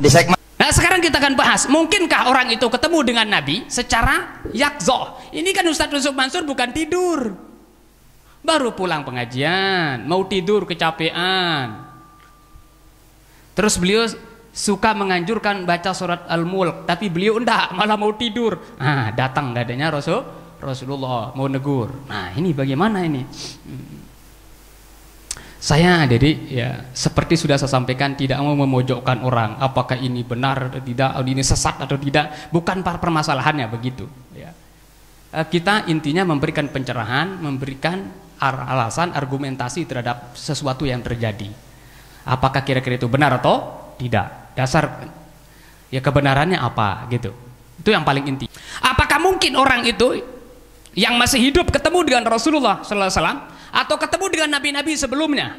di segmen. Nah sekarang kita akan bahas, mungkinkah orang itu ketemu dengan Nabi secara yakzoh? Ini kan Ustadz Yusuf Mansur bukan tidur, baru pulang pengajian, mau tidur kecapean. Terus beliau suka menganjurkan baca surat Al-Mulk, tapi beliau enggak, malah mau tidur. Nah datang dadanya Rasulullah mau negur. Nah ini bagaimana ini? Saya jadi ya seperti sudah saya sampaikan, tidak mau memojokkan orang apakah ini benar atau tidak, ini sesat atau tidak, bukan permasalahannya begitu ya. Kita intinya memberikan pencerahan, memberikan alasan, argumentasi terhadap sesuatu yang terjadi. Apakah kira-kira itu benar atau tidak, dasar ya kebenarannya apa gitu. Itu yang paling inti. Apakah mungkin orang itu yang masih hidup ketemu dengan Rasulullah sallallahu alaihi wasallam atau ketemu dengan nabi-nabi sebelumnya?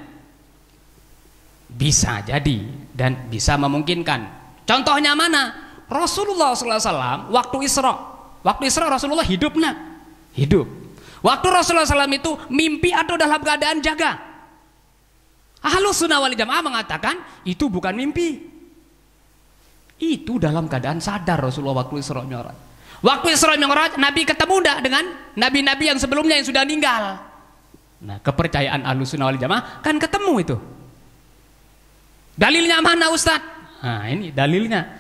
Bisa jadi dan bisa memungkinkan. Contohnya mana? Rasulullah sallallahu alaihi wasallam waktu Isra Rasulullah hidup nggak? Hidup. Waktu Rasulullah SAW itu mimpi atau dalam keadaan jaga? Ahlus Sunnah wal Jamaah mengatakan itu bukan mimpi, itu dalam keadaan sadar Rasulullah waktu Isra Mi'raj. Waktu Isra Mi'raj Nabi ketemu enggak dengan nabi-nabi yang sebelumnya yang sudah meninggal? Nah, kepercayaan Ahlussunnah wal Jamaah kan ketemu itu. Dalilnya mana Ustadz? Nah, ini dalilnya.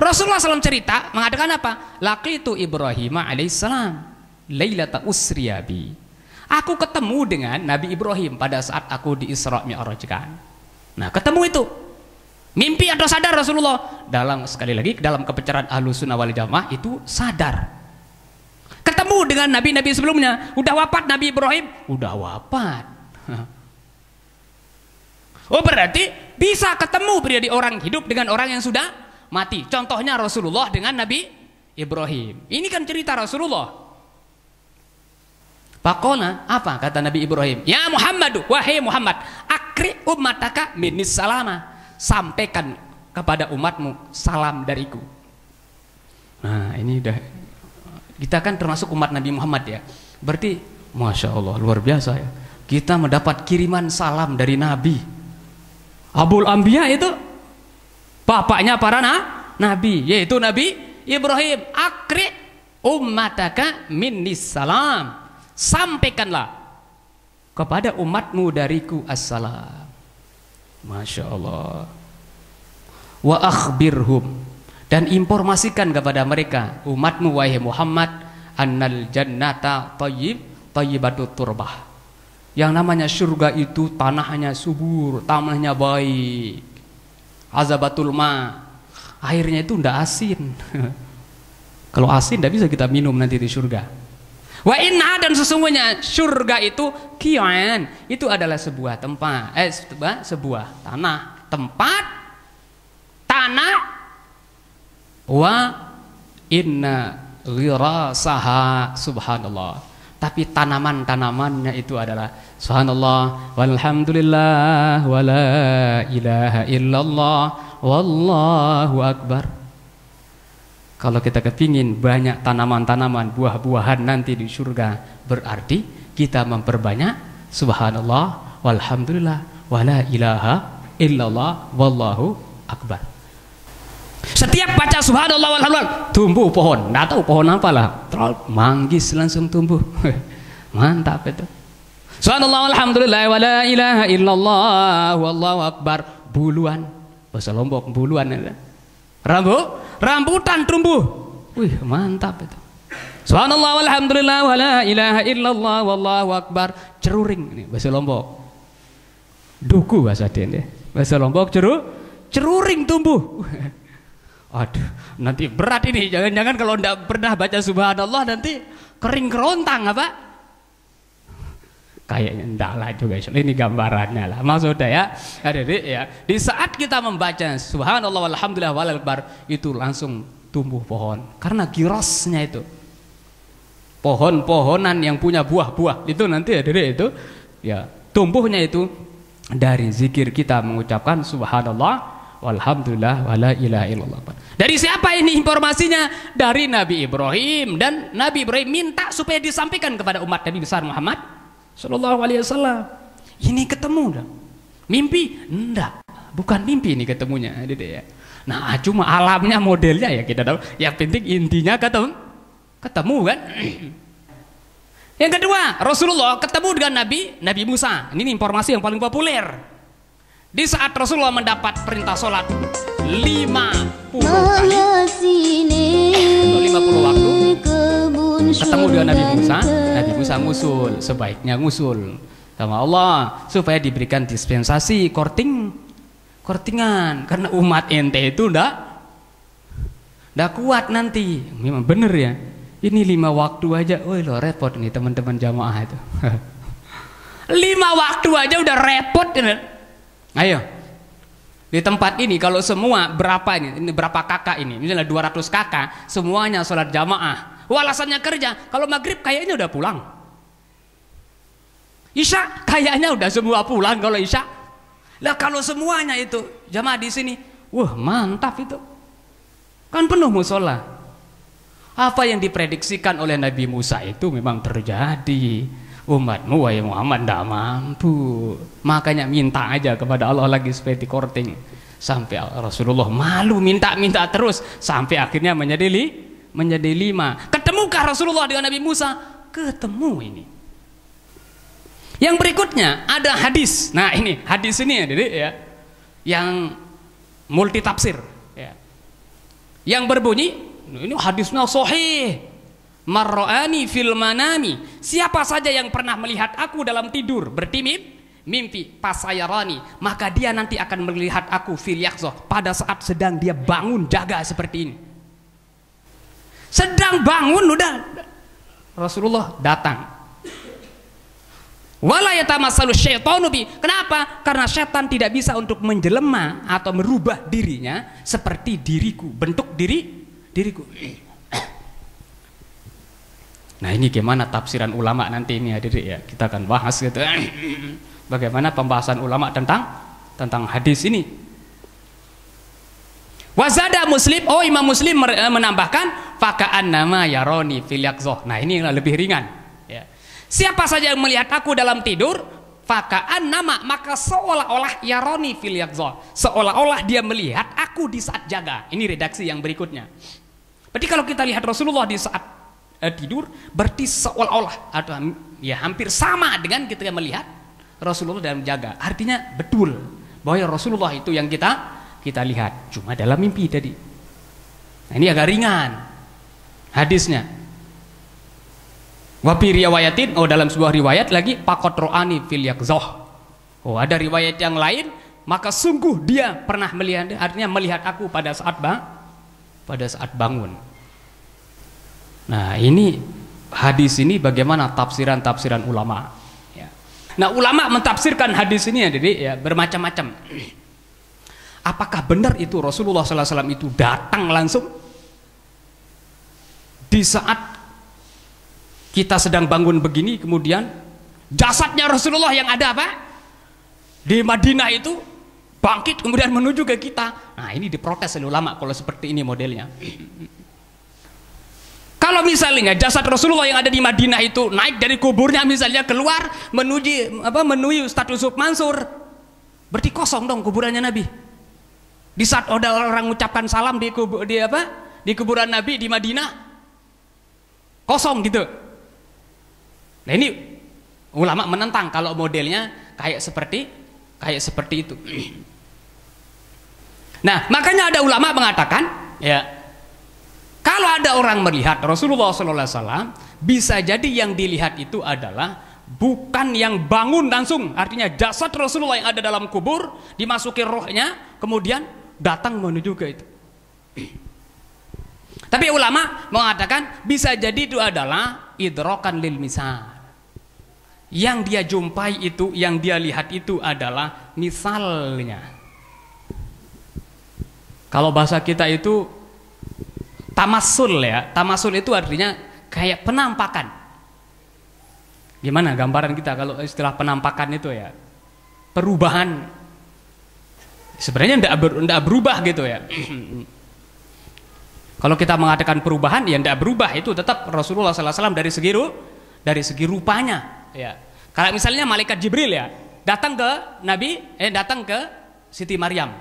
Rasulullah SAW cerita mengatakan apa? Laqitu Ibrahim alaihissalam lailata usriya bi. Aku ketemu dengan Nabi Ibrahim pada saat aku di Isra Mi'rajkan. Nah, ketemu itu. Mimpi atau sadar Rasulullah? Dalam sekali lagi dalam kepercayaan Ahlussunnah wal Jamaah itu sadar. Ketemu dengan nabi-nabi sebelumnya. Udah wafat Nabi Ibrahim? Udah wafat. Oh berarti bisa ketemu pribadi orang hidup dengan orang yang sudah mati. Contohnya Rasulullah dengan Nabi Ibrahim. Ini kan cerita Rasulullah. Faqala, apa kata Nabi Ibrahim? Ya Muhammadu, wahai Muhammad, akri ummataka minis salama. Sampaikan kepada umatmu salam dariku. Nah ini udah, kita kan termasuk umat Nabi Muhammad ya. Berarti Masya Allah luar biasa ya, kita mendapat kiriman salam dari Nabi. Abul Anbiya itu bapaknya para nabi, yaitu Nabi Ibrahim. Akri ummataka minis salam. Sampaikanlah kepada umatmu dariku assalam. Masya Allah. Wa akhbirhum, dan informasikan kepada mereka umatmu wahai Muhammad, annal jannata tayyibatut turbah. Yang namanya surga itu tanahnya subur, tanahnya baik. Azabatul ma, airnya itu ndak asin. Kalau asin ndak bisa kita minum nanti di surga. Wa inna, dan sesungguhnya surga itu kian, itu adalah sebuah tempat, sebuah tanah, tempat tanah. Wa inna ghirasaha subhanallah, tapi tanaman-tanamannya itu adalah subhanallah walhamdulillah wala ilaha illallah wallahu akbar. Kalau kita kepingin banyak tanaman-tanaman, buah-buahan nanti di surga, berarti kita memperbanyak subhanallah walhamdulillah wala ilaha illallah wallahu akbar. Setiap baca subhanallah walhamdulillah tumbuh pohon, nggak tahu pohon apalah, manggis langsung tumbuh. Mantap itu. Subhanallah walhamdulillah wala ilaha illallah wallahu akbar. Buluan, bahasa Lombok buluan itu. Rambutan tumbuh. Wih, mantap itu. Subhanallah walhamdulillah wala ilaha illallah wallahu akbar. Ceruring ini bahasa Lombok. Duku bahasa Den ya. Bahasa Lombok ceruring tumbuh. Aduh, nanti berat ini. Jangan-jangan kalau enggak pernah baca subhanallah nanti kering kerontang apa? Kayaknya enggak lah juga. Ini gambarannya lah. Maksudnya ya, adik-adik ya, di saat kita membaca subhanallah walhamdulillah wallahu akbar, itu langsung tumbuh pohon. Karena girasnya itu, pohon-pohonan yang punya buah-buah itu nanti adik-adik itu ya, tumbuhnya itu dari zikir kita mengucapkan subhanallah walhamdulillah wala ilaha illallah. Dari siapa ini informasinya? Dari Nabi Ibrahim, dan Nabi Ibrahim minta supaya disampaikan kepada umat Nabi besar Muhammad Sallallahu alaihi wasallam. Ini ketemu dah. Mimpi? Enggak. bukan mimpi ini ketemunya, gitu ya. Nah, cuma alamnya modelnya ya kita tahu. Yang penting intinya ketemu kan. Yang kedua, Rasulullah ketemu dengan Nabi Musa. Ini informasi yang paling populer. Di saat Rasulullah mendapat perintah sholat 50 kali, 50 waktu, ketemu dengan Nabi Musa ngusul, sebaiknya ngusul sama Allah supaya diberikan dispensasi kortingan, karena umat ente itu ndak kuat nanti. Memang bener ya, ini 5 waktu aja, woi lo repot nih teman-teman jamaah itu. 5 waktu aja udah repot kan? Ayo, di tempat ini kalau semua berapa ini berapa kakak ini, misalnya 200 kakak semuanya sholat jamaah, alasannya kerja, kalau maghrib kayaknya udah pulang, isya kayaknya udah semua pulang kalau isya. Lah kalau semuanya itu jamaah di sini, wah mantap itu, kan penuh musola. Apa yang diprediksikan oleh Nabi Musa itu memang terjadi. Umatmu wahai Muhammad tidak mampu, makanya minta aja kepada Allah lagi supaya dikorting. Sampai Rasulullah malu minta terus sampai akhirnya menjadi 5. Ketemukah Rasulullah dengan Nabi Musa? Ketemu ini. Yang berikutnya ada hadis. Nah ini hadis ini ya, yang multi tafsir ya. Yang berbunyi, ini hadisnya sahih. Marra'ani fil manami, siapa saja yang pernah melihat aku dalam tidur mimpi pasayarani, maka dia nanti akan melihat aku fil yaqzah, pada saat sedang dia bangun jaga seperti ini. Sedang bangun udah Rasulullah datang. Wala yatamassalu syaitanu bi. Kenapa? Karena setan tidak bisa untuk menjelma atau merubah dirinya seperti diriku, bentuk diriku. Nah ini gimana tafsiran ulama nanti ini hadirin ya, kita akan bahas gitu. Bagaimana pembahasan ulama tentang hadis ini. Wazada Muslim, Imam Muslim menambahkan faka'annama yaroni fil yaqzah. Nah ini lebih ringan ya. Siapa saja yang melihat aku dalam tidur, faka'annama, maka seolah-olah yaroni fil yaqzah, seolah-olah dia melihat aku di saat jaga. Ini redaksi yang berikutnya. Berarti kalau kita lihat Rasulullah di saat tidur, berarti seolah-olah atau ya hampir sama dengan kita melihat Rasulullah dalam jaga. Artinya betul bahwa Rasulullah itu yang kita lihat, cuma dalam mimpi tadi. Nah ini agak ringan hadisnya. Wa fi riwayatin, dalam sebuah riwayat lagi faqat ro'ani fil yaqzah. Ada riwayat yang lain, maka sungguh dia pernah melihat, artinya melihat aku pada saat bangun. Nah ini hadis ini bagaimana tafsiran ulama ya. Nah ulama mentafsirkan hadis ini ya bermacam-macam. Apakah benar itu Rasulullah SAW itu datang langsung di saat kita sedang bangun begini, kemudian jasadnya Rasulullah yang ada apa di Madinah itu bangkit kemudian menuju ke kita. Nah ini diprotes oleh ulama kalau seperti ini modelnya. Kalau misalnya jasad Rasulullah yang ada di Madinah itu naik dari kuburnya misalnya keluar menuju status Mansur, berarti kosong dong kuburannya Nabi. Di saat ada orang mengucapkan salam di kuburan Nabi di Madinah, kosong gitu. Nah ini ulama menentang kalau modelnya kayak seperti itu. Nah makanya ada ulama mengatakan ya, kalau ada orang melihat Rasulullah SAW, bisa jadi yang dilihat itu adalah bukan yang bangun langsung, artinya jasad Rasulullah yang ada dalam kubur dimasuki rohnya, kemudian datang menuju ke itu. Tapi ulama mengatakan bisa jadi itu adalah idrokan lil misal. Yang dia jumpai itu, yang dia lihat itu adalah misalnya. Kalau bahasa kita itu tamasul ya, tamasul itu artinya kayak penampakan. Gimana gambaran kita kalau istilah penampakan itu ya? Perubahan. Sebenarnya tidak berubah gitu ya. Kalau kita mengatakan perubahan, ya tidak berubah, itu tetap Rasulullah SAW dari segi rupanya. Ya. Kalau misalnya malaikat Jibril ya datang ke Nabi, datang ke Siti Maryam.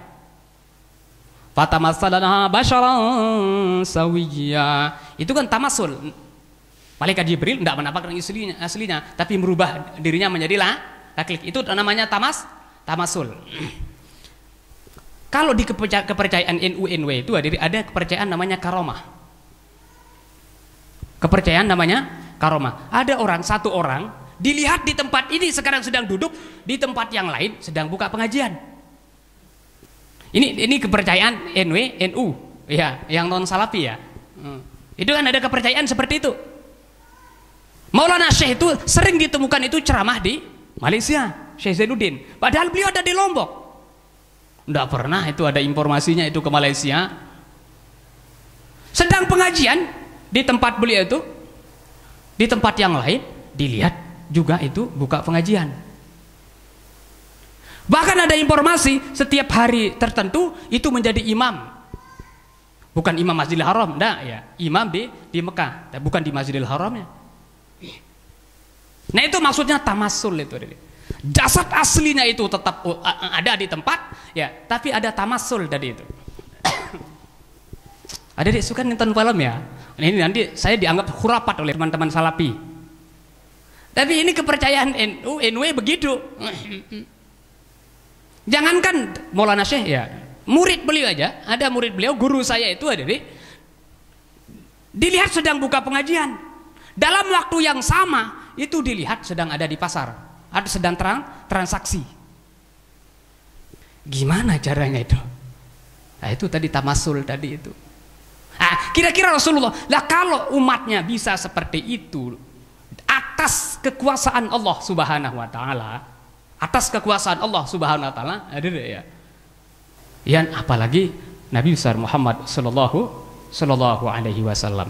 Fatamassalaha basyaran sawiyya. Itu kan tamasul. Malaikat Jibril tidak menampakkan aslinya, tapi merubah dirinya menjadi laki-laki. Itu namanya tamasul. Kalau di kepercayaan NU/NW itu ada kepercayaan namanya karomah. Kepercayaan namanya karomah. Ada satu orang dilihat di tempat ini sekarang sedang duduk, di tempat yang lain sedang buka pengajian. Ini kepercayaan NU ya, yang non salafi ya. Itu kan ada kepercayaan seperti itu. Maulana Syekh itu sering ditemukan itu ceramah di Malaysia, Syekh Zainuddin. Padahal beliau ada di Lombok. Tidak pernah itu ada informasinya itu ke Malaysia. Sedang pengajian di tempat beliau itu, di tempat yang lain dilihat juga itu buka pengajian. Bahkan ada informasi setiap hari tertentu itu menjadi imam. Bukan imam Masjidil Haram, enggak ya. Imam di Mekah, bukan di Masjidil Haramnya. Nah itu maksudnya tamasul itu. Jasad aslinya itu tetap ada di tempat ya, tapi ada tamasul tadi itu. Ada di suka nonton film ya. Ini nanti saya dianggap khurafat oleh teman-teman salafi. Tapi ini kepercayaan NU begitu. Jangankan Maulana Syekh ya, murid beliau aja, ada murid beliau, guru saya itu ada dilihat sedang buka pengajian. Dalam waktu yang sama itu dilihat sedang ada di pasar, ada sedang transaksi. Gimana caranya itu? Nah itu tadi tamasul tadi itu. Kira-kira Rasulullah, lah kalau umatnya bisa seperti itu atas kekuasaan Allah Subhanahu wa taala, atas kekuasaan Allah Subhanahu wa taala, ada ya. Yang apalagi Nabi besar Muhammad sallallahu alaihi wasallam.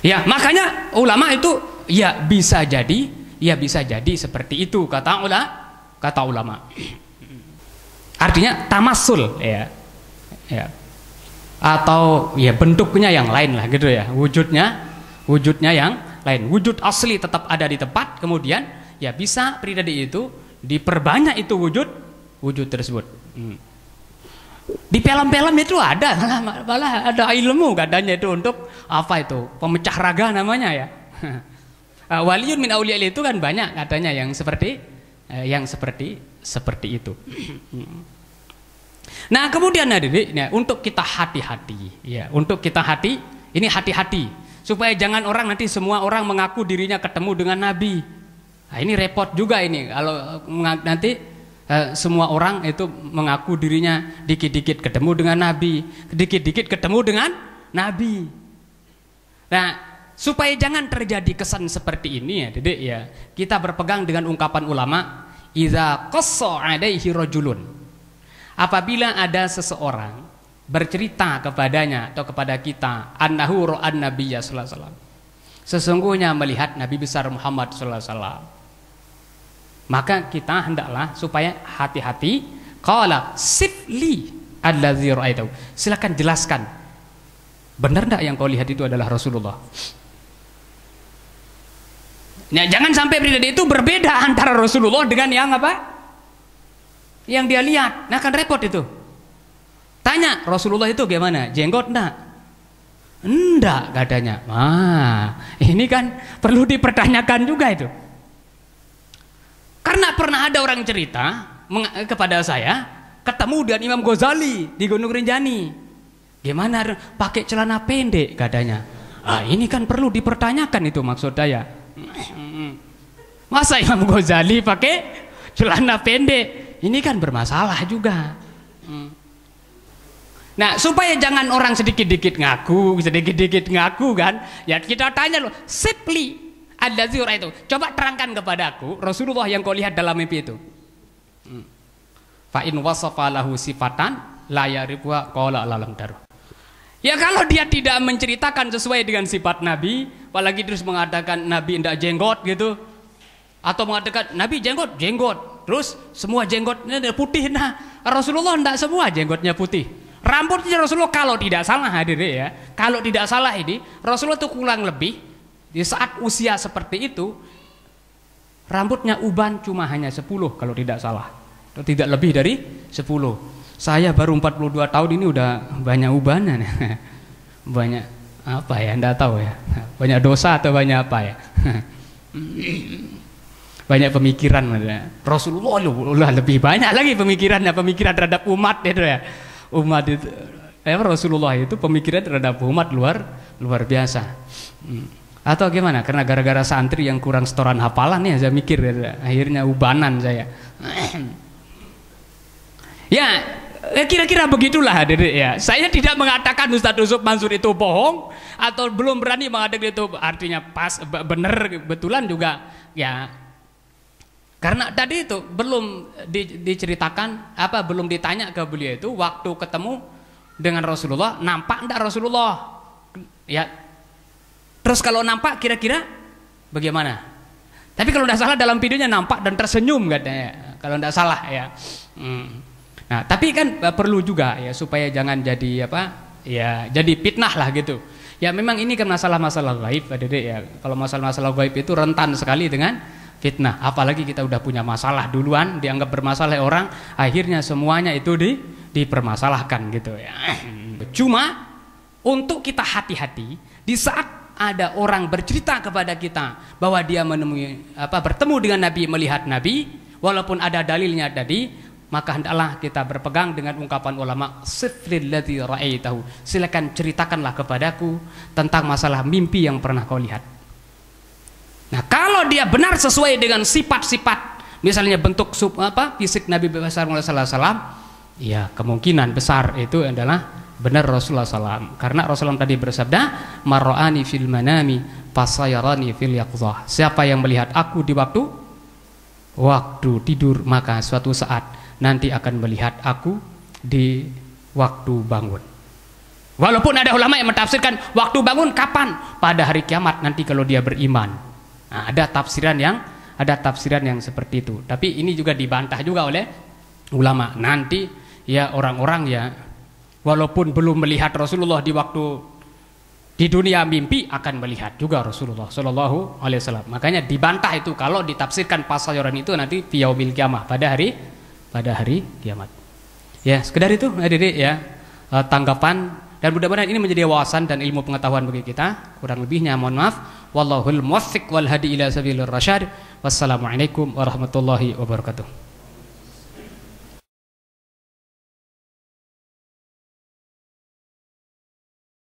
Ya, makanya ulama itu ya bisa jadi seperti itu kata ulama. Artinya tamasul ya. Ya. Atau ya bentuknya yang lain lah gitu ya. Wujudnya yang lain. Wujud asli tetap ada di tempat, kemudian ya bisa pribadi itu diperbanyak itu wujud tersebut. Di film-film itu ada malah ada ilmu katanya itu untuk apa itu pemecah raga namanya ya. Waliyun min auliya itu kan banyak katanya yang seperti itu. Nah kemudian hadirin ya, untuk kita hati-hati ya, ini hati-hati supaya jangan orang nanti semua orang mengaku dirinya ketemu dengan Nabi. Nah, ini repot juga ini kalau nanti semua orang itu mengaku dirinya dikit-dikit ketemu dengan Nabi, dikit-dikit ketemu dengan Nabi. Nah, supaya jangan terjadi kesan seperti ini ya, Dedek ya, kita berpegang dengan ungkapan ulama, idza qassa 'alaihi rajulun. Apabila ada seseorang bercerita kepadanya atau kepada kita, annahu ra'an nabiyya sallallahu alaihi wasallam. Sesungguhnya melihat Nabi besar Muhammad sallallahu alaihi wasallam. Maka kita hendaklah supaya hati-hati. Qala sifli allazi ra'aitu. Silakan jelaskan. Benar enggak yang kau lihat itu adalah Rasulullah? Nah, jangan sampai pribadi itu berbeda antara Rasulullah dengan yang apa? Yang dia lihat. Nah, kan repot itu. Tanya, Rasulullah itu gimana? Jenggot enggak? Enggak katanya. Ini kan perlu dipertanyakan juga itu. Karena pernah ada orang cerita kepada saya, ketemu dengan Imam Ghazali di Gunung Rinjani. Gimana pakai celana pendek katanya. Ini kan perlu dipertanyakan itu maksud saya. Masa Imam Ghazali pakai celana pendek? Ini kan bermasalah juga. Nah, supaya jangan orang sedikit-dikit ngaku kan, ya kita tanya loh, sipli allazi ra'aitu. Coba terangkan kepada aku Rasulullah yang kau lihat dalam mimpi itu. Fa in wasafa lahu sifatan la yarifuha qala lalam daru. Ya kalau dia tidak menceritakan sesuai dengan sifat Nabi, apalagi terus mengatakan Nabi tidak jenggot gitu, atau mengatakan Nabi jenggot, terus semua jenggotnya putih. Nah, Rasulullah tidak semua jenggotnya putih. Rambutnya Rasulullah kalau tidak salah hadirin ya, kalau tidak salah ini Rasulullah itu kurang lebih di saat usia seperti itu rambutnya uban cuma hanya 10 kalau tidak salah. tidak lebih dari 10. Saya baru 42 tahun ini udah banyak ubahnya. Banyak apa ya, enggak tahu ya. Banyak dosa atau banyak apa ya. Banyak pemikiran. Rasulullah lebih banyak lagi pemikiran terhadap umat itu ya. Umat itu Rasulullah itu pemikiran terhadap umat luar biasa. Atau gimana? Karena gara-gara santri yang kurang setoran hafalan ya saya mikir akhirnya ubanan saya. Ya kira-kira begitulah hadirin ya. Saya tidak mengatakan Ustaz Yusuf Mansur itu bohong atau belum berani mengatakan itu artinya pas benar betulan juga ya. Karena tadi itu belum diceritakan belum ditanya ke beliau itu waktu ketemu dengan Rasulullah nampak enggak Rasulullah ya. Terus kalau nampak kira-kira bagaimana? Tapi kalau tidak salah dalam videonya nampak dan tersenyum katanya. Kalau tidak salah ya. Nah, tapi kan perlu juga ya supaya jangan jadi jadi fitnah lah gitu. Ya memang ini kan masalah-masalah gaib Adik ya. Kalau masalah-masalah gaib itu rentan sekali dengan fitnah. Apalagi kita udah punya masalah duluan dianggap bermasalah orang, akhirnya semuanya itu dipermasalahkan gitu ya. Cuma untuk kita hati-hati di saat ada orang bercerita kepada kita bahwa dia bertemu dengan Nabi, melihat Nabi, walaupun ada dalilnya tadi, maka hendaklah kita berpegang dengan ungkapan ulama, sifril ladzi ra'aitahu. Silakan ceritakanlah kepadaku tentang masalah mimpi yang pernah kau lihat. Nah, kalau dia benar sesuai dengan sifat-sifat, misalnya bentuk fisik Nabi sallallahu alaihi wasallam, ya kemungkinan besar itu adalah benar Rasulullah SAW. Karena Rasulullah tadi bersabda, marra'ani fil manami fasayarani fil yaqzah. Siapa yang melihat aku di waktu tidur, maka suatu saat nanti akan melihat aku di waktu bangun. Walaupun ada ulama yang mentafsirkan waktu bangun kapan? Pada hari kiamat nanti kalau dia beriman. Nah, ada tafsiran yang seperti itu. Tapi ini juga dibantah juga oleh ulama. Nanti ya orang-orang ya walaupun belum melihat Rasulullah di waktu di dunia mimpi akan melihat juga Rasulullah Shallallahu Alaihi Wasallam. Makanya dibantah itu kalau ditafsirkan pasayoran itu nanti fi yaumil kiamah, pada hari kiamat. Ya sekedar itu adik-adik ya tanggapan, dan mudah-mudahan ini menjadi wawasan dan ilmu pengetahuan bagi kita. Kurang lebihnya mohon maaf. Wallahul muwaffiq wal hadi ila sabilir rasyad. Wassalamualaikum warahmatullahi wabarakatuh.